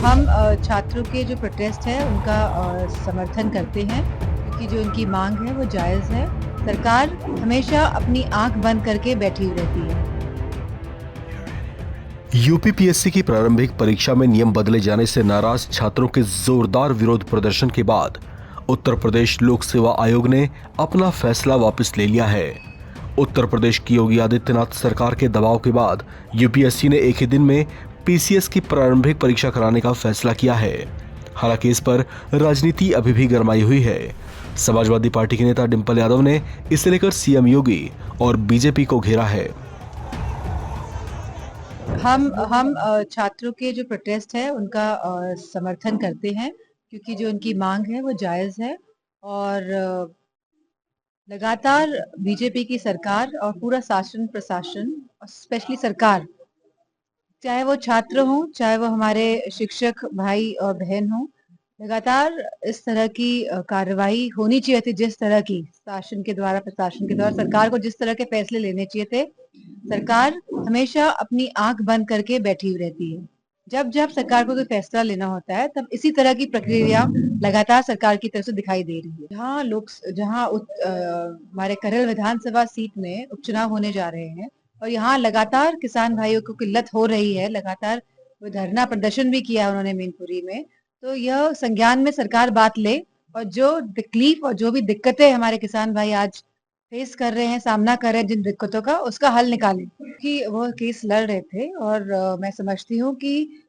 हम छात्रों के जो प्रोटेस्ट है उनका समर्थन करते हैं क्योंकि जो उनकी मांग है वो जायज़ है। सरकार हमेशा अपनी आँख बंद करके बैठी हुई रहती है। यूपीपीएससी की प्रारंभिक परीक्षा में नियम बदले जाने से नाराज छात्रों के जोरदार विरोध प्रदर्शन के बाद उत्तर प्रदेश लोक सेवा आयोग ने अपना फैसला वापस ले लिया है। उत्तर प्रदेश की योगी आदित्यनाथ सरकार के दबाव के बाद यूपीएससी ने एक ही दिन में पीसीएस की प्रारंभिक परीक्षा कराने का फैसला किया है। हालांकि इस पर राजनीति अभी भी गरमाई हुई है। समाजवादी पार्टी के नेता डिंपल यादव ने इसे लेकर सीएम योगी और बीजेपी को घेरा है। हम छात्रों के जो प्रोटेस्ट है उनका समर्थन करते हैं क्योंकि जो उनकी मांग है वो जायज़ है और लगातार बीजेपी की सरकार और पूरा शासन प्रशासन और स्पेशली सरकार, चाहे वो छात्र हों, चाहे वो हमारे शिक्षक भाई और बहन हों, लगातार इस तरह की कार्रवाई होनी चाहिए थी। जिस तरह की शासन के द्वारा, प्रशासन के द्वारा सरकार को जिस तरह के फैसले लेने चाहिए थे, सरकार हमेशा अपनी आँख बंद करके बैठी हुई रहती है। जब सरकार को कोई फैसला लेना होता है, तब इसी तरह की प्रक्रिया लगातार सरकार की तरफ से दिखाई दे रही है। हमारे करल विधानसभा सीट में उपचुनाव होने जा रहे हैं और यहाँ लगातार किसान भाइयों को किल्लत हो रही है। लगातार वो धरना प्रदर्शन भी किया उन्होंने मैनपुरी में। तो यह संज्ञान में सरकार बात ले और जो तकलीफ और जो भी दिक्कतें हमारे किसान भाई आज फेस कर रहे हैं, सामना कर रहे हैं जिन दिक्कतों का, उसका हल निकालें। कि वो केस लड़ रहे थे और मैं समझती हूँ कि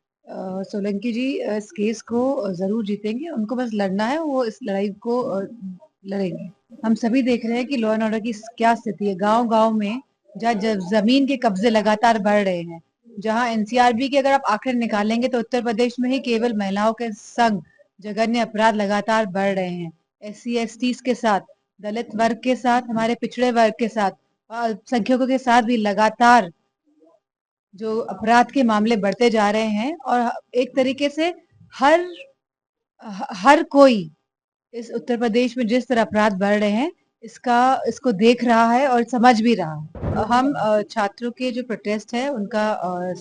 सोलंकी जी इस केस को ज़रूर जीतेंगे। उनको बस लड़ना है, वो इस लड़ाई को लड़ेंगे। हम सभी देख रहे हैं कि लॉ एंड ऑर्डर की क्या स्थिति है। गाँव-गाँव में जहाँ ज़मीन के कब्ज़े लगातार बढ़ रहे हैं, जहाँ एनसीआरबी के अगर आप आंकड़े निकालेंगे तो उत्तर प्रदेश में ही केवल महिलाओं के संग जघन्य अपराध लगातार बढ़ रहे हैं। एससी एसटीज़ के साथ, दलित वर्ग के साथ, हमारे पिछड़े वर्ग के साथ, अल्पसंख्यकों के साथ भी लगातार जो अपराध के मामले बढ़ते जा रहे हैं और एक तरीके से हर हर कोई इस उत्तर प्रदेश में जिस तरह अपराध बढ़ रहे हैं, इसको देख रहा है और समझ भी रहा है। हम छात्रों के जो प्रोटेस्ट है उनका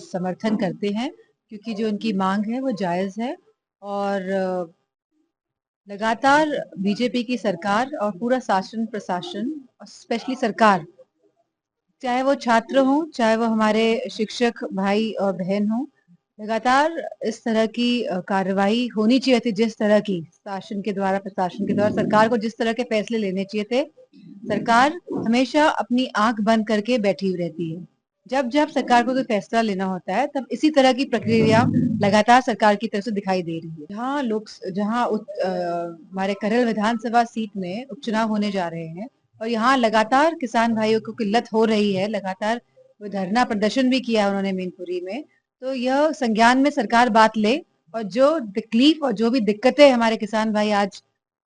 समर्थन करते हैं क्योंकि जो उनकी मांग है वो जायज़ है और लगातार बीजेपी की सरकार और पूरा शासन प्रशासन और स्पेशली सरकार, चाहे वो छात्र हों, चाहे वो हमारे शिक्षक भाई और बहन हों, लगातार इस तरह की कार्रवाई होनी चाहिए थी। जिस तरह की शासन के द्वारा, प्रशासन के द्वारा सरकार को जिस तरह के फैसले लेने चाहिए थे, सरकार हमेशा अपनी आँख बंद करके बैठी हुई रहती है। जब सरकार को कोई फैसला लेना होता है, तब इसी तरह की प्रक्रिया लगातार सरकार की तरफ से दिखाई दे रही है। हमारे करल विधानसभा सीट में उपचुनाव होने जा रहे हैं और यहाँ लगातार किसान भाइयों को किल्लत हो रही है। लगातार वो धरना प्रदर्शन भी किया उन्होंने मैनपुरी में। तो यह संज्ञान में सरकार बात ले और जो तकलीफ और जो भी दिक्कतें हमारे किसान भाई आज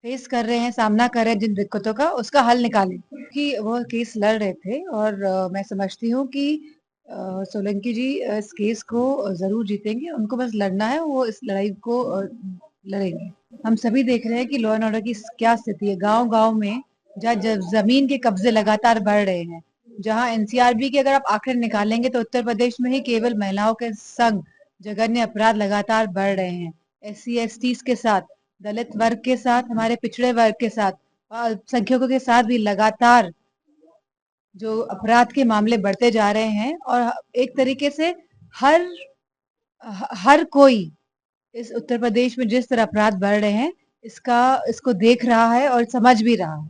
फेस कर रहे हैं, सामना कर रहे हैं जिन दिक्कतों का, उसका हल निकालें। कि वो केस लड़ रहे थे और मैं समझती हूँ कि सोलंकी जी इस केस को ज़रूर जीतेंगे। उनको बस लड़ना है, वो इस लड़ाई को लड़ेंगे। हम सभी देख रहे हैं कि लॉ एंड ऑर्डर की क्या स्थिति है। गाँव-गाँव में जहाँ ज़मीन के कब्ज़े लगातार बढ़ रहे हैं, जहाँ एनसीआरबी के अगर आप आंकड़े निकालेंगे तो उत्तर प्रदेश में ही केवल महिलाओं के संग जघन्य अपराध लगातार बढ़ रहे हैं। एससी एसटीज़ के साथ, दलित वर्ग के साथ, हमारे पिछड़े वर्ग के साथ, अल्पसंख्यकों के साथ भी लगातार जो अपराध के मामले बढ़ते जा रहे हैं और एक तरीके से हर हर कोई इस उत्तर प्रदेश में जिस तरह अपराध बढ़ रहे हैं, इसको देख रहा है और समझ भी रहा है।